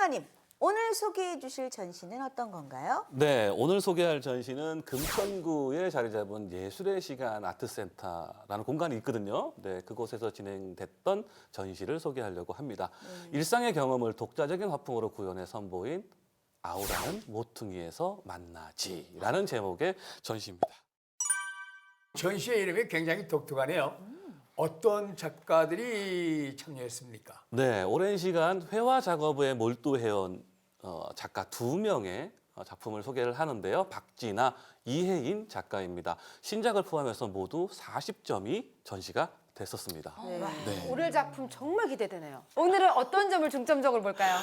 작가님, 오늘 소개해 주실 전시는 어떤 건가요? 네, 오늘 소개할 전시는 금천구에 자리 잡은 예술의 시간 아트센터라는 공간이 있거든요. 네, 그곳에서 진행됐던 전시를 소개하려고 합니다. 일상의 경험을 독자적인 화풍으로 구현해 선보인 아우라는 모퉁이에서 만나지라는 제목의 전시입니다. 전시의 이름이 굉장히 독특하네요. 어떤 작가들이 참여했습니까? 네, 오랜 시간 회화 작업에 몰두해온 작가 2명의 작품을 소개를 하는데요. 박진아, 이혜인 작가입니다. 신작을 포함해서 모두 40점이 전시가 됐었습니다. 네. 오늘 작품 정말 기대되네요. 오늘은 어떤 점을 중점적으로 볼까요?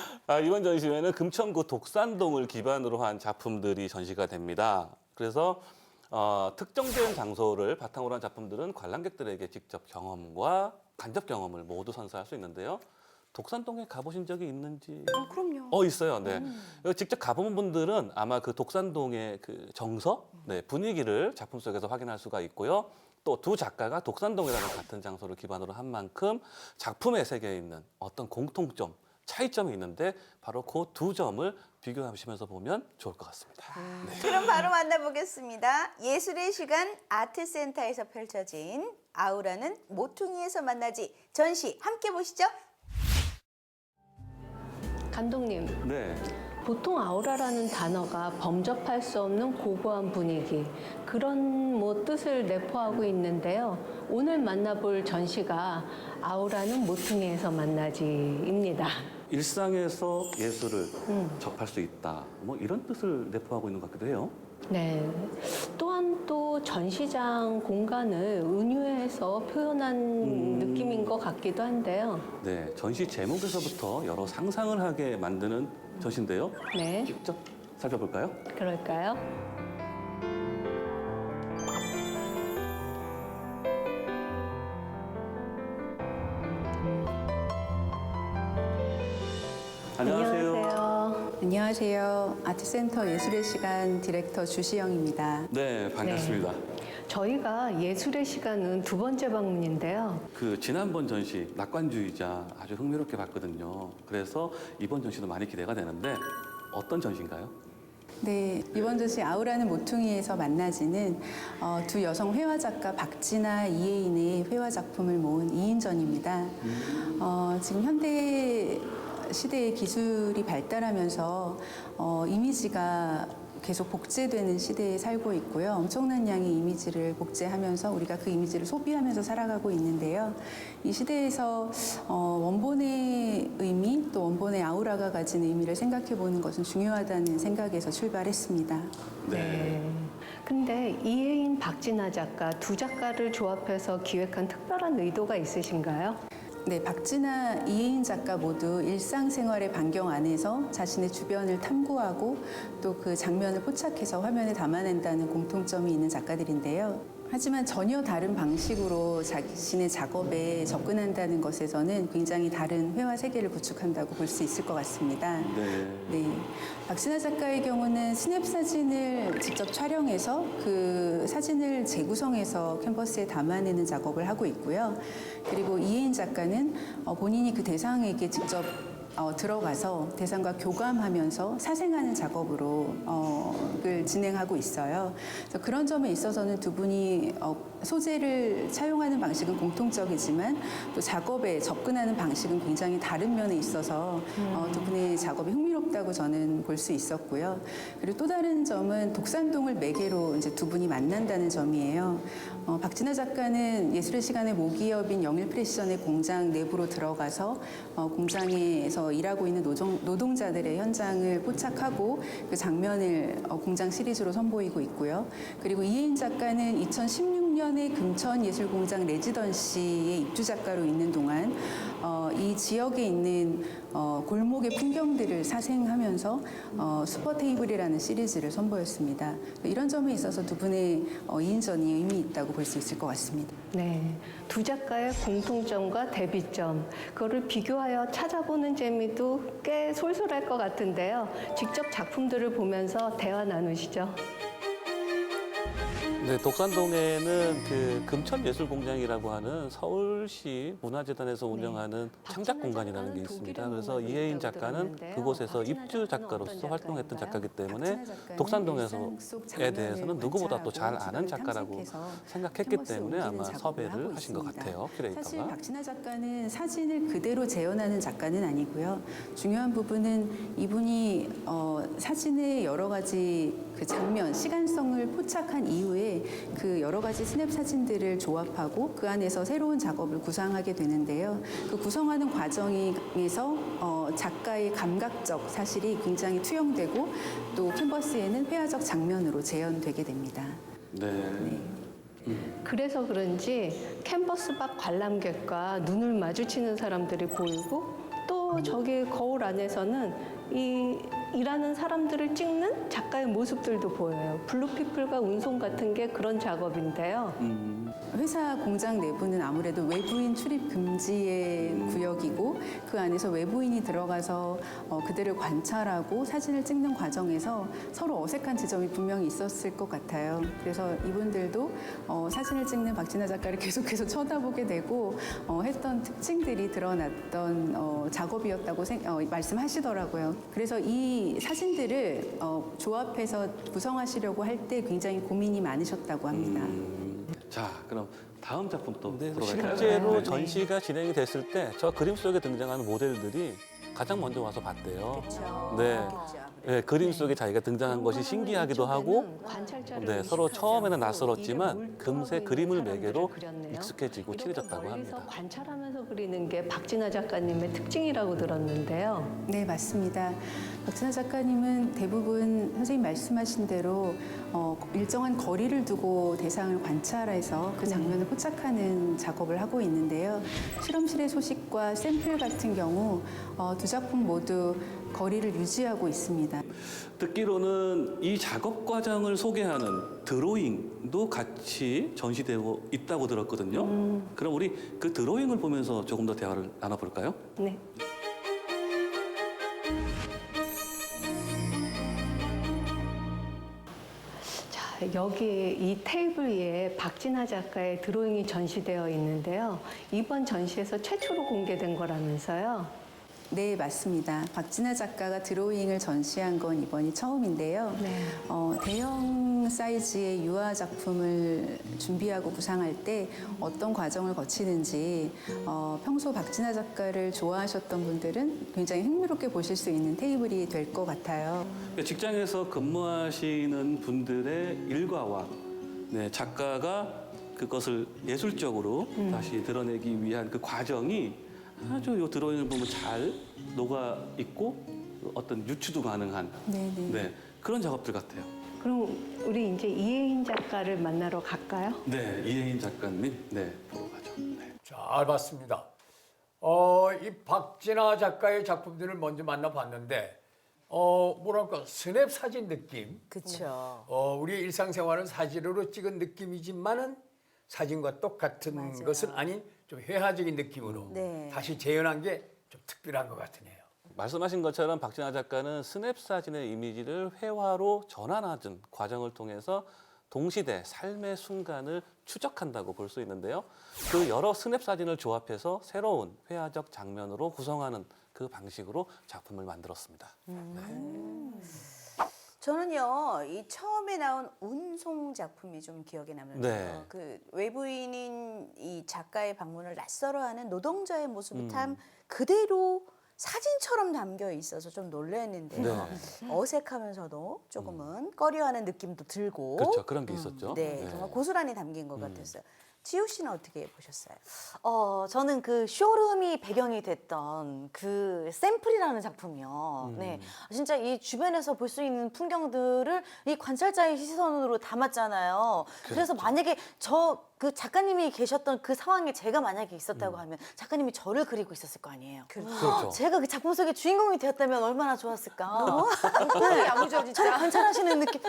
이번 전시회는 금천구 독산동을 기반으로 한 작품들이 전시가 됩니다. 그래서 특정된 장소를 바탕으로 한 작품들은 관람객들에게 직접 경험과 간접 경험을 모두 선사할 수 있는데요. 독산동에 가보신 적이 있는지? 그럼요. 있어요. 네. 직접 가본 분들은 아마 그 독산동의 그 정서, 네, 분위기를 작품 속에서 확인할 수가 있고요. 또 두 작가가 독산동이라는 같은 장소를 기반으로 한 만큼 작품의 세계에 있는 어떤 공통점, 차이점이 있는데 바로 그 두 점을 비교하시면서 보면 좋을 것 같습니다. 그럼 바로 만나보겠습니다. 예술의 시간 아트센터에서 펼쳐진 아우라는 모퉁이에서 만나지 전시 함께 보시죠. 감독님, 네. 보통 아우라라는 단어가 범접할 수 없는 고고한 분위기, 그런 뜻을 내포하고 있는데요. 오늘 만나볼 전시가 아우라는 모퉁이에서 만나지입니다. 일상에서 예술을 접할 수 있다. 뭐 이런 뜻을 내포하고 있는 것 같기도 해요. 네. 또한 또 전시장 공간을 은유해서 표현한 느낌인 것 같기도 한데요. 네, 전시 제목에서부터 여러 상상을 하게 만드는 전시인데요. 네, 직접 살펴볼까요? 그럴까요? 안녕하세요. 안녕하세요. 아트센터 예술의 시간 디렉터 주시영입니다. 네, 반갑습니다. 저희가 예술의 시간은 2번째 방문인데요. 그 지난번 전시 낙관주의자 아주 흥미롭게 봤거든요. 그래서 이번 전시도 많이 기대가 되는데 어떤 전시인가요? 네, 이번 전시 아우라는 모퉁이에서 만나지는 두 여성 회화 작가 박진아, 이혜인의 회화 작품을 모은 2인전입니다. 지금 현대 시대의 기술이 발달하면서 이미지가 계속 복제되는 시대에 살고 있고요. 엄청난 양의 이미지를 복제하면서 우리가 그 이미지를 소비하면서 살아가고 있는데요. 이 시대에서 원본의 의미 또 원본의 아우라가 가진 의미를 생각해 보는 것은 중요하다는 생각에서 출발했습니다. 네. 근데 이혜인, 박진아 작가 두 작가를 조합해서 기획한 특별한 의도가 있으신가요? 네, 박진아, 이혜인 작가 모두 일상생활의 반경 안에서 자신의 주변을 탐구하고 또 그 장면을 포착해서 화면에 담아낸다는 공통점이 있는 작가들인데요. 하지만 전혀 다른 방식으로 자신의 작업에 접근한다는 것에서는 굉장히 다른 회화 세계를 구축한다고 볼 수 있을 것 같습니다. 네. 박진아 작가의 경우는 스냅 사진을 직접 촬영해서 그 사진을 재구성해서 캔버스에 담아내는 작업을 하고 있고요. 그리고 이혜인 작가는 본인이 그 대상에게 직접 들어가서 대상과 교감하면서 사생하는 작업으로 을 진행하고 있어요. 그래서 그런 점에 있어서는 두 분이 소재를 차용하는 방식은 공통적이지만 또 작업에 접근하는 방식은 굉장히 다른 면에 있어서 두 분의 작업이 흥미롭다고 저는 볼 수 있었고요. 그리고 또 다른 점은 독산동을 매개로 이제 두 분이 만난다는 점이에요. 박진아 작가는 예술의 시간의 모기업인 영일프레시전의 공장 내부로 들어가서 공장에서 일하고 있는 노동자들의 현장을 포착하고 그 장면을 공장 시리즈로 선보이고 있고요. 그리고 이혜인 작가는 2016년에 금천예술공장 레지던시의 입주 작가로 있는 동안 이 지역에 있는 골목의 풍경들을 사생하면서 슈퍼테이블이라는 시리즈를 선보였습니다. 이런 점에 있어서 두 분의 2인전이 의미 있다고 볼 수 있을 것 같습니다. 네, 두 작가의 공통점과 대비점, 그거를 비교하여 찾아보는 재미도 꽤 솔솔할 것 같은데요. 직접 작품들을 보면서 대화 나누시죠. 네, 독산동에는 그 금천예술공장이라고 하는 서울시 문화재단에서 운영하는 창작 공간이라는 게 있습니다. 그래서 이혜인 작가는 그곳에서 입주 작가로서 활동했던 작가이기 때문에 독산동에서에 대해서는 누구보다 또 잘 아는 작가라고 생각했기 때문에 아마 섭외를 하신 것 같아요, 사실 큐레이터가. 박진아 작가는 사진을 그대로 재현하는 작가는 아니고요. 중요한 부분은 이분이 사진의 여러 가지 그 장면, 시간성을 포착한 이후에 그 여러 가지 스냅 사진들을 조합하고 그 안에서 새로운 작업을 구상하게 되는데요. 그 구성하는 과정에서 작가의 감각적 사실이 굉장히 투영되고 또 캔버스에는 회화적 장면으로 재현되게 됩니다. 네. 그래서 그런지 캔버스 밖 관람객과 눈을 마주치는 사람들이 보이고 또 저기 거울 안에서는 이 일하는 사람들을 찍는 작가의 모습들도 보여요. 블루피플과 운송 같은 게 그런 작업인데요. 회사 공장 내부는 아무래도 외부인 출입 금지의 구역이고 그 안에서 외부인이 들어가서 그들을 관찰하고 사진을 찍는 과정에서 서로 어색한 지점이 분명히 있었을 것 같아요. 그래서 이분들도 사진을 찍는 박진아 작가를 계속해서 쳐다보게 되고 했던 특징들이 드러났던 작업이었다고 말씀하시더라고요. 그래서 이 사진들을 조합해서 구성하시려고 할 때 굉장히 고민이 많으셨다고 합니다. 자, 그럼 다음 작품 또 네, 들어갈까요? 실제로 실제로 전시가 진행이 됐을 때 저 그림 속에 등장하는 모델들이 가장 먼저 와서 봤대요. 그렇죠. 네. 네, 그림 속에 자기가 등장한 것이 신기하기도 하고 네, 서로 처음에는 낯설었지만 금세 그림을 매개로 익숙해지고 친해졌다고 멀리서 합니다. 관찰하면서 그리는 게 박진아 작가님의 특징이라고 들었는데요. 네, 맞습니다. 박진아 작가님은 대부분 선생님 말씀하신 대로 일정한 거리를 두고 대상을 관찰해서 그 장면을 포착하는 작업을 하고 있는데요. 실험실의 소식과 샘플 같은 경우 두 작품 모두 거리를 유지하고 있습니다. 듣기로는 이 작업 과정을 소개하는 드로잉도 같이 전시되고 있다고 들었거든요. 그럼 우리 그 드로잉을 보면서 조금 더 대화를 나눠볼까요? 네. 자, 여기 이 테이블 위에 박진아 작가의 드로잉이 전시되어 있는데요. 이번 전시에서 최초로 공개된 거라면서요. 네, 맞습니다. 박진아 작가가 드로잉을 전시한 건 이번이 처음인데요. 네. 대형 사이즈의 유화 작품을 준비하고 구상할 때 어떤 과정을 거치는지 평소 박진아 작가를 좋아하셨던 분들은 굉장히 흥미롭게 보실 수 있는 테이블이 될 것 같아요. 직장에서 근무하시는 분들의 일과와 네, 작가가 그것을 예술적으로 다시 드러내기 위한 그 과정이 아주 이 드로잉을 보면 잘 녹아 있고 어떤 유추도 가능한 네, 그런 작업들 같아요. 그럼 우리 이제 이혜인 작가를 만나러 갈까요? 네, 이혜인 작가님, 네, 보러 가죠. 네. 잘 봤습니다. 이 박진아 작가의 작품들을 먼저 만나봤는데 뭐랄까 스냅 사진 느낌. 그렇죠. 우리 일상생활은 사진으로 찍은 느낌이지만은 사진과 똑같은 맞아요. 것은 아닌 좀 회화적인 느낌으로 네. 다시 재현한 게 좀 특별한 것 같으네요. 말씀하신 것처럼 박진아 작가는 스냅 사진의 이미지를 회화로 전환하는 과정을 통해서 동시대 삶의 순간을 추적한다고 볼 수 있는데요. 그 여러 스냅 사진을 조합해서 새로운 회화적 장면으로 구성하는 그 방식으로 작품을 만들었습니다. 저는요, 이 처음에 나온 운송 작품이 좀 기억에 남는데요. 네. 그 외부인인 이 작가의 방문을 낯설어하는 노동자의 모습이 참 그대로 사진처럼 담겨 있어서 좀 놀랐는데요. 네. 어색하면서도 조금은 꺼려하는 느낌도 들고. 그렇죠. 그런 게 있었죠. 네, 정말 고스란히 담긴 것 같았어요. 지우 씨는 어떻게 보셨어요? 저는 그 쇼룸이 배경이 됐던 그 샘플이라는 작품이요. 네. 진짜 이 주변에서 볼 수 있는 풍경들을 이 관찰자의 시선으로 담았잖아요. 그래서 만약에 그 작가님이 계셨던 그 상황에 제가 만약에 있었다고 하면 작가님이 저를 그리고 있었을 거 아니에요. 그렇죠. 제가 그 작품 속의 주인공이 되었다면 얼마나 좋았을까. 너무 야무져 저를 진짜. 관찰하시는 느낌.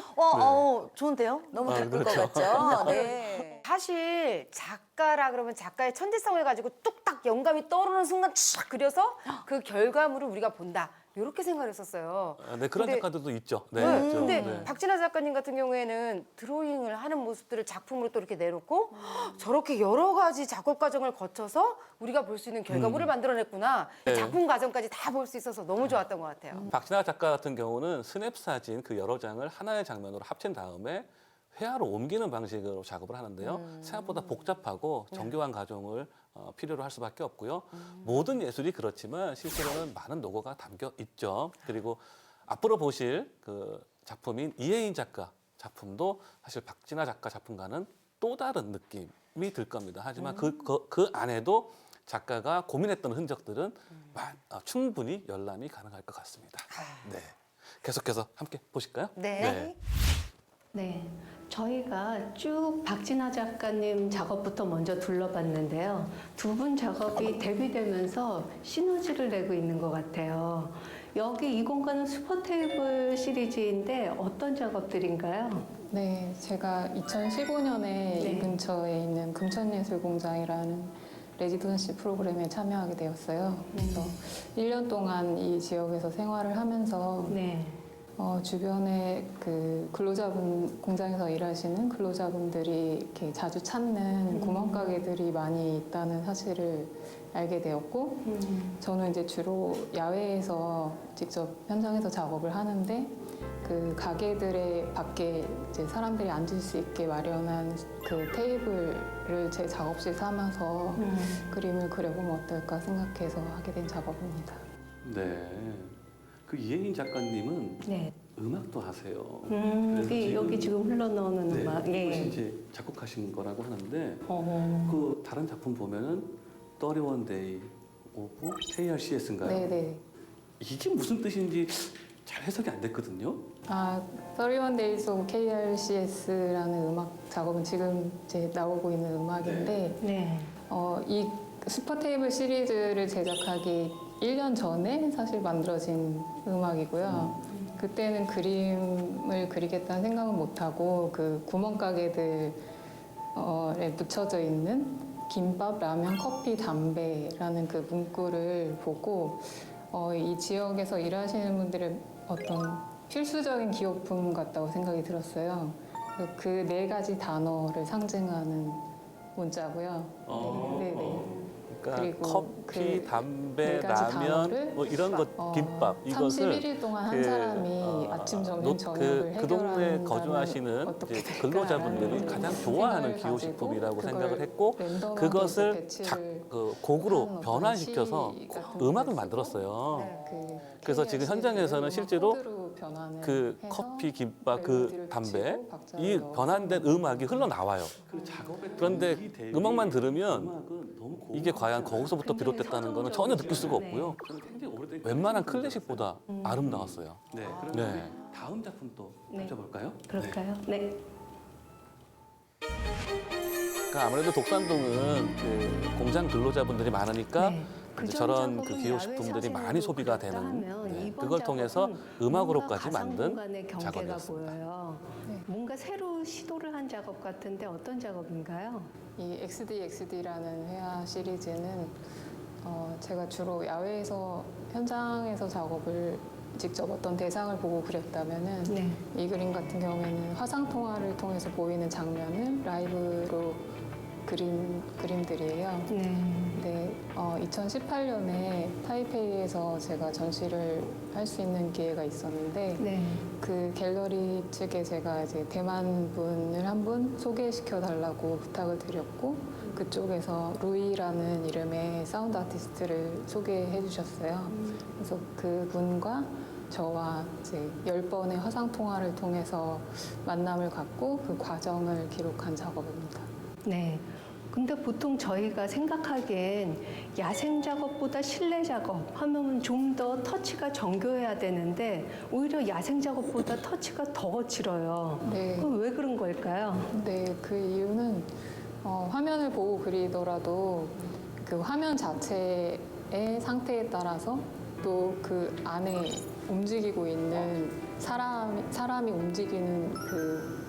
좋은데요? 너무 아, 기쁠 그렇죠. 것 같죠? 네. 사실 작가라 그러면 작가의 천재성을 가지고 뚝딱 영감이 떠오르는 순간 촥 그려서 그 결과물을 우리가 본다. 이렇게 생각했었어요. 네, 그런 근데- 작가들도 있죠. 네. 있죠. 근데 네. 박진아 작가님 같은 경우에는 드로잉을 하는 모습들을 작품으로 또 이렇게 내놓고 저렇게 여러 가지 작업 과정을 거쳐서 우리가 볼 수 있는 결과물을 만들어냈구나. 이 네. 작품 과정까지 다 볼 수 있어서 너무 좋았던 것 같아요. 박진아 작가 같은 경우는 스냅 사진 그 여러 장을 하나의 장면으로 합친 다음에 회화로 옮기는 방식으로 작업을 하는데요. 생각보다 복잡하고 정교한 과정을 필요로 할 수밖에 없고요. 모든 예술이 그렇지만 실제로는 많은 노고가 담겨 있죠. 그리고 앞으로 보실 그 작품인 이혜인 작가 작품도 사실 박진아 작가 작품과는 또 다른 느낌이 들 겁니다. 하지만 그 안에도 작가가 고민했던 흔적들은 충분히 열람이 가능할 것 같습니다. 네. 계속해서 함께 보실까요? 네. 네, 저희가 쭉 박진아 작가님 작업부터 먼저 둘러봤는데요. 두 분 작업이 대비되면서 시너지를 내고 있는 것 같아요. 여기 이 공간은 슈퍼테이블 시리즈인데 어떤 작업들인가요? 네, 제가 2015년에 네. 이 근처에 있는 금천예술공장이라는 레지던시 프로그램에 참여하게 되었어요. 그래서 1년 동안 이 지역에서 생활을 하면서 네. 주변에 그 근로자분, 공장에서 일하시는 근로자분들이 이렇게 자주 찾는 구멍가게들이 많이 있다는 사실을 알게 되었고, 저는 이제 주로 야외에서 직접 현장에서 작업을 하는데, 그 가게들의 밖에 이제 사람들이 앉을 수 있게 마련한 그 테이블을 제 작업실 삼아서 그림을 그려보면 어떨까 생각해서 하게 된 작업입니다. 네. 그 이혜인 작가님은 네. 음악도 하세요. 여기 지금 흘러나오는 네, 음악. 이것이 이제 작곡하신 거라고 하는데 어. 그 다른 작품 보면은 31day 오브 KRCS인가요? 네네. 이게 무슨 뜻인지 잘 해석이 안 됐거든요. 31 Days of KRCS라는 음악 작업은 지금 이제 나오고 있는 음악인데, 네. 이 슈퍼테이블 시리즈를 제작하기 1년 전에 사실 만들어진 음악이고요. 그때는 그림을 그리겠다는 생각은 못하고 그 구멍가게들에 붙여져 있는 김밥, 라면, 커피, 담배라는 그 문구를 보고 이 지역에서 일하시는 분들의 어떤 필수적인 기호품 같다고 생각이 들었어요. 그 네 가지 단어를 상징하는 문자고요. 네네. 그러니까 그리고 커피, 그 담배, 네 가지 라면, 단어를 뭐 이런 것, 김밥 이것을 31일 동안 한 사람이 아침, 점심, 저녁을 그 동네에 해결한다면 거주하시는 어떻게 이제 근로자분들이 될까라는 가장 좋아하는 생각을 기호식품이라고 가지고 생각을 했고 랜덤하게 그것을 배치를 곡으로 하는 어떤 변환시켜서 시 같은 음악을 거를 쓰고 만들었어요. 그 그래서 지금 현장에서는 음악 실제로 코드로 변환을 그 해서 커피, 김밥, 그 멜로디를 담배 붙이고 박자를 이 넣어서 변환된 음악이 흘러나와요. 그런데 음악만 들으면 이게 과연 거기서부터 비롯됐다는 거는 전혀 느낄 수가 없고요. 웬만한 클래식보다 아름다웠어요. 네. 네. 그러면 다음 작품 또 펼쳐볼까요? 그럴까요? 네. 그러니까 아무래도 독산동은 그 공장 근로자분들이 많으니까 네. 이제 그전 저런 그 작업은 기호식품들이 야외 많이 사진으로 소비가 그렸다 되는 하면 네. 이번 그걸 통해서 작업은 음악으로까지 뭔가 만든 가상공간의 경계가 작업이었습니다. 보여요. 뭔가 새로 시도를 한 작업 같은데 어떤 작업인가요? 이 XDXD라는 회화 시리즈는 제가 주로 야외에서 현장에서 작업을 직접 어떤 대상을 보고 그렸다면은 네. 이 그림 같은 경우에는 화상 통화를 통해서 보이는 장면을 라이브로 그린 그림들이에요. 네. 네, 2018년에 타이페이에서 제가 전시를 할 수 있는 기회가 있었는데 네. 그 갤러리 측에 제가 이제 대만 분을 한 분 소개시켜 달라고 부탁을 드렸고 그쪽에서 루이라는 이름의 사운드 아티스트를 소개해 주셨어요. 그래서 그분과 저와 이제 10번의 화상 통화를 통해서 만남을 갖고 그 과정을 기록한 작업입니다. 네. 근데 보통 저희가 생각하기엔 야생 작업보다 실내 작업 하면 좀 더 터치가 정교해야 되는데 오히려 야생 작업보다 터치가 더 거칠어요. 네. 그럼 왜 그런 걸까요? 네, 그 이유는 화면을 보고 그리더라도 그 화면 자체의 상태에 따라서 또 그 안에 움직이고 있는 사람이 움직이는 그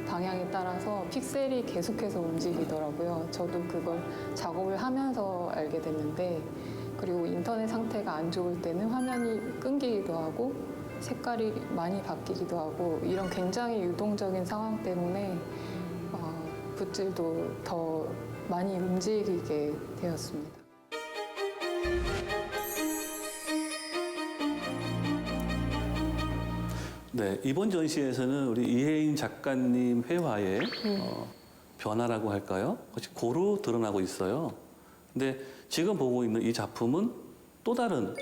방향에 따라서 픽셀이 계속해서 움직이더라고요. 저도 그걸 작업을 하면서 알게 됐는데 그리고 인터넷 상태가 안 좋을 때는 화면이 끊기기도 하고 색깔이 많이 바뀌기도 하고 이런 굉장히 유동적인 상황 때문에 붓질도 더 많이 움직이게 되었습니다. 네, 이번 전시에서는 우리 이혜인 작가님 회화의 변화라고 할까요? 그것이 고루 드러나고 있어요. 근데 지금 보고 있는 이 작품은 또 다른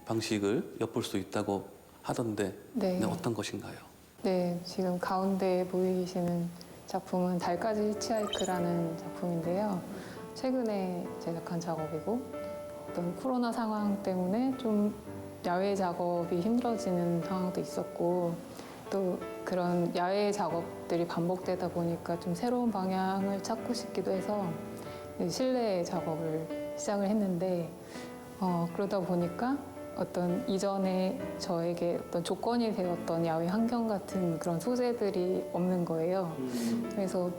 방식을 엿볼 수 있다고 하던데 네. 어떤 것인가요? 네, 지금 가운데 보이시는 작품은 달까지 히치하이크라는 작품인데요. 최근에 제작한 작업이고 어떤 코로나 상황 때문에 좀 야외 작업이 힘들어지는 상황도 있었고 또 그런 야외 작업들이 반복되다 보니까 좀 새로운 방향을 찾고 싶기도 해서 실내 작업을 시작을 했는데 그러다 보니까 어떤 이전에 저에게 어떤 조건이 되었던 야외 환경 같은 그런 소재들이 없는 거예요. 그래서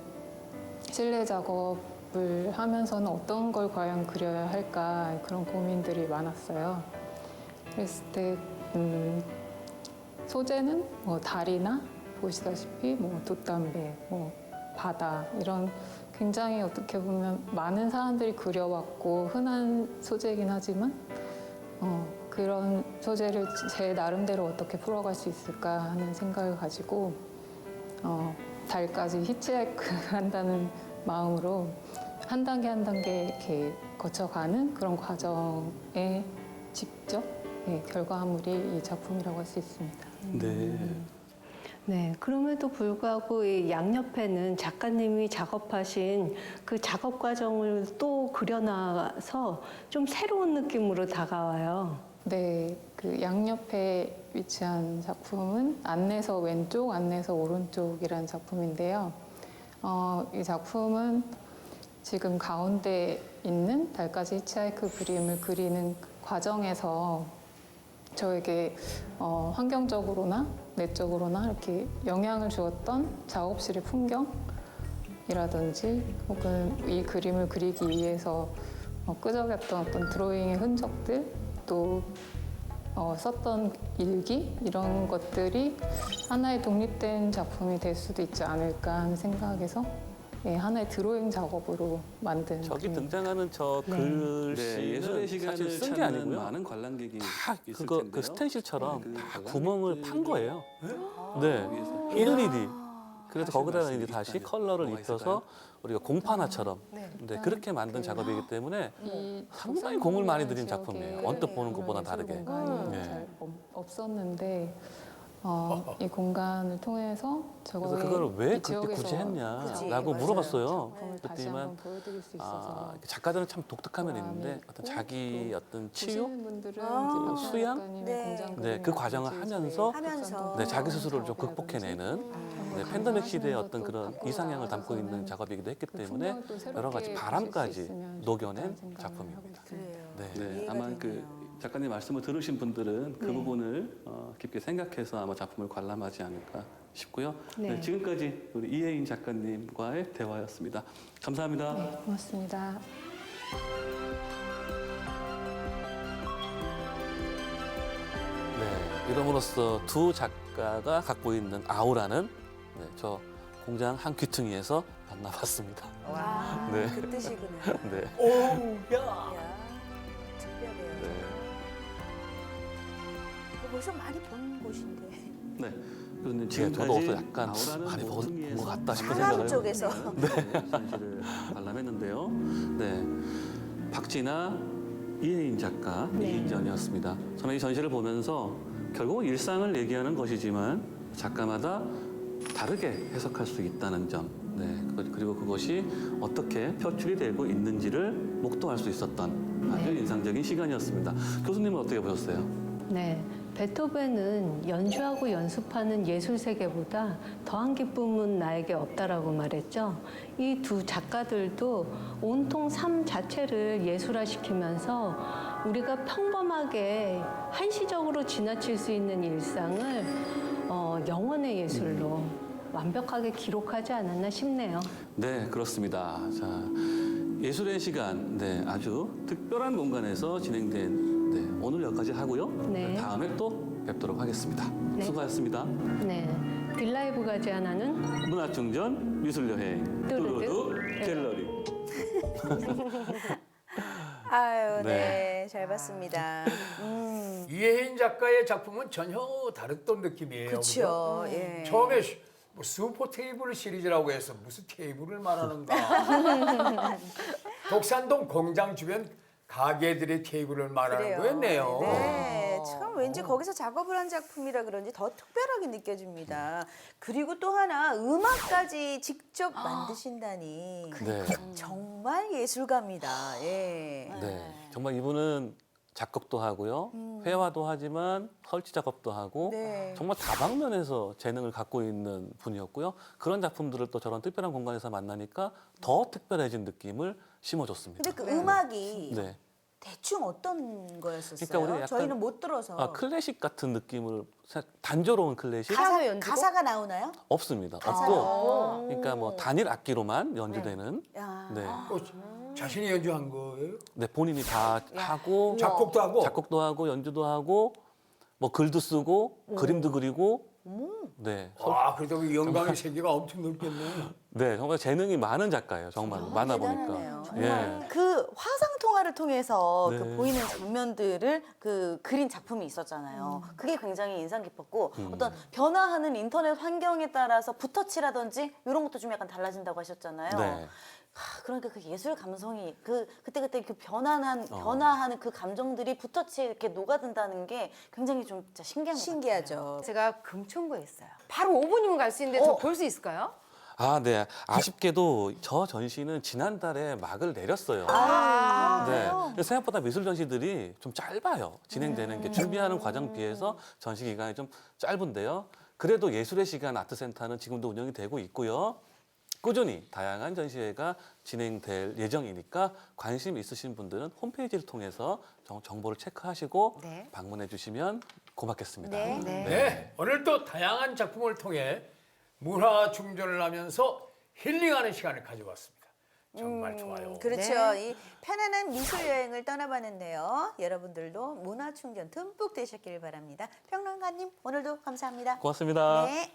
실내 작업을 하면서는 어떤 걸 과연 그려야 할까 그런 고민들이 많았어요. 그랬을 때 소재는 뭐 달이나 보시다시피 뭐 돛담배, 뭐 바다 이런 굉장히 어떻게 보면 많은 사람들이 그려왔고 흔한 소재이긴 하지만 그런 소재를 제 나름대로 어떻게 풀어갈 수 있을까 하는 생각을 가지고 달까지 히치하이크 한다는 마음으로 한 단계 한 단계 이렇게 거쳐가는 그런 과정에 직접 결과물이 이 작품이라고 할 수 있습니다. 네. 네, 그럼에도 불구하고 이 양옆에는 작가님이 작업하신 그 작업 과정을 또 그려놔서 좀 새로운 느낌으로 다가와요. 네, 그 양옆에 위치한 작품은 안내서 왼쪽, 안내서 오른쪽이라는 작품인데요. 이 작품은 지금 가운데 있는 달까지 히치하이크 그림을 그리는 과정에서 저에게 환경적으로나 내적으로나 이렇게 영향을 주었던 작업실의 풍경이라든지 혹은 이 그림을 그리기 위해서 끄적였던 어떤 드로잉의 흔적들 또 썼던 일기 이런 것들이 하나의 독립된 작품이 될 수도 있지 않을까 하는 생각에서 하나의 드로잉 작업으로 만든 저기 그림입니다. 등장하는 저 글씨는 예술의 시간을 사실 쓴 게 찾는 아니고요. 많은 관람객이 다 있을 그거 텐데요. 그 스텐실처럼 그 다 관람객들이 구멍을 판 거예요. 네, 일일이. 그래서 하실 거기다가 말씀이 이제 다시 있다면 컬러를 뭐가 입혀서 있을까요? 우리가 공판화처럼 네. 그렇게 만든 작업이기 때문에 이 상당히 공을 많이 들인 지역에 작품이에요. 언뜻 보는 것보다 예술 다르게. 공간이 네. 잘 없었는데 이 공간을 통해서 그래서 그걸 왜 이 그렇게 지역에서 굳이 했냐라고 맞아요. 물어봤어요. 작품을 다시 그랬더니만 한번 보여드릴 수 있어서 작가들은 참 독특한 면이 마음이 있는데 있고 어떤 자기 어떤 치유, 보시는 분들은 아, 이제 수양? 작가님의 네. 공장 네, 그 그림이라든지 과정을 저희 하면서 하면서 네, 자기 스스로를 좀 작업이라든지 극복해내는 네, 뭐 팬데믹 시대의 강의하시는 어떤 것도 그런 밖으로 이상향을 담고 있는 나와서는 작업이기도 했기 그 때문에 풍경을 또 새롭게 여러 가지 보실 수 바람까지 있으면 녹여낸 좋겠다는 생각을 작품입니다. 하고 있습니다. 그래요. 네. 네, 이해가 아마 그 되네요. 작가님 말씀을 들으신 분들은 그 네. 부분을 깊게 생각해서 아마 작품을 관람하지 않을까 싶고요. 네. 네, 지금까지 우리 이혜인 작가님과의 대화였습니다. 감사합니다. 네, 고맙습니다. 네, 이름으로써 두 작가가 갖고 있는 아우라는 네, 저 공장 한 귀퉁이에서 만나봤습니다. 와, 네. 그 뜻이구나. 네. 오, 야. 야, 특별해요. 네. 벌써 많이 본 곳인데. 네. 그런데 네, 지금까지 저도 어서 약간 아우라는 많이 본 모퉁이에서 것 같다 싶은 상암 생각을 쪽에서. 전시를 관람했는데요. 네, 박진아, 이혜인 작가 네. 이인전이었습니다. 저는 이 전시를 보면서 결국은 일상을 얘기하는 것이지만 작가마다 다르게 해석할 수 있다는 점, 그리고 그것이 어떻게 표출이 되고 있는지를 목도할 수 있었던 아주 인상적인 시간이었습니다. 교수님은 어떻게 보셨어요? 네, 베토벤은 연주하고 연습하는 예술 세계보다 더한 기쁨은 나에게 없다라고 말했죠. 이 두 작가들도 온통 삶 자체를 예술화시키면서 우리가 평범하게 한시적으로 지나칠 수 있는 일상을 영혼의 예술로 완벽하게 기록하지 않았나 싶네요. 네, 그렇습니다. 자, 예술의 시간, 네, 아주 특별한 공간에서 진행된 네, 오늘 여기까지 하고요. 네. 다음에 또 뵙도록 하겠습니다. 네. 수고하셨습니다. 네. 딜라이브가 제안하는 문화충전 미술여행 뚜루뚜 뚜루뚜 갤러리. 아유, 네. 네, 잘 봤습니다. 이혜인 작가의 작품은 전혀 다르던 느낌이에요. 그렇죠. 그죠? 예. 처음에 뭐 슈퍼 테이블 시리즈라고 해서 무슨 테이블을 말하는가. 독산동 공장 주변 가게들의 테이블을 말하는 그래요. 거였네요. 네, 참 왠지 거기서 작업을 한 작품이라 그런지 더 특별하게 느껴집니다. 그리고 또 하나 음악까지 직접 만드신다니 네. 정말 예술가입니다. 예. 네. 정말 이분은 작곡도 하고요. 회화도 하지만 설치 작업도 하고 네. 정말 다방면에서 재능을 갖고 있는 분이었고요. 그런 작품들을 또 저런 특별한 공간에서 만나니까 더 특별해진 느낌을 심어줬습니다. 근데 그 음악이 네. 대충 어떤 거였었어요? 그러니까 우리 약간- 저희는 못 들어서. 아, 클래식 같은 느낌을 단조로운 클래식 피아노 연주곡? 가사가 나오나요? 없습니다. 가사가 없고 그러니까 뭐 단일 악기로만 연주되는 야. 네. 자신이 연주한 거예요? 네, 본인이 다 하고 작곡도 하고? 작곡도 하고 연주도 하고 뭐 글도 쓰고 그림도 그리고 네. 와, 그래도 그 영광의 세계가 엄청 넓겠네. 네, 정말 재능이 많은 작가예요. 정말 많아 대단하네요. 보니까. 예. 그 화상 통화를 통해서 네. 그 보이는 장면들을 그 그린 작품이 있었잖아요. 그게 굉장히 인상 깊었고 어떤 변화하는 인터넷 환경에 따라서 붓터치라든지 이런 것도 좀 약간 달라진다고 하셨잖아요. 네. 그러니까 그 예술 감성이 그때 그 변화하는 그 감정들이 붓터치에 이렇게 녹아든다는 게 굉장히 좀 진짜 신기한 것 같아요. 신기하죠. 제가 금천구에 있어요. 바로 5분이면 갈 수 있는데 저 볼 수 있을까요? 아, 네. 아쉽게도 저 전시는 지난달에 막을 내렸어요. 네. 근데 생각보다 미술 전시들이 좀 짧아요. 진행되는 게 준비하는 과정 비해서 전시 기간이 좀 짧은데요. 그래도 예술의 시간 아트센터는 지금도 운영이 되고 있고요. 꾸준히 다양한 전시회가 진행될 예정이니까 관심 있으신 분들은 홈페이지를 통해서 정보를 체크하시고 네. 방문해 주시면 고맙겠습니다. 네. 네, 오늘도 다양한 작품을 통해 문화 충전을 하면서 힐링하는 시간을 가져봤습니다. 정말 좋아요. 그렇죠. 네. 이 편안한 미술 여행을 떠나봤는데요. 여러분들도 문화 충전 듬뿍 되셨길 바랍니다. 평론가님 오늘도 감사합니다. 고맙습니다. 네.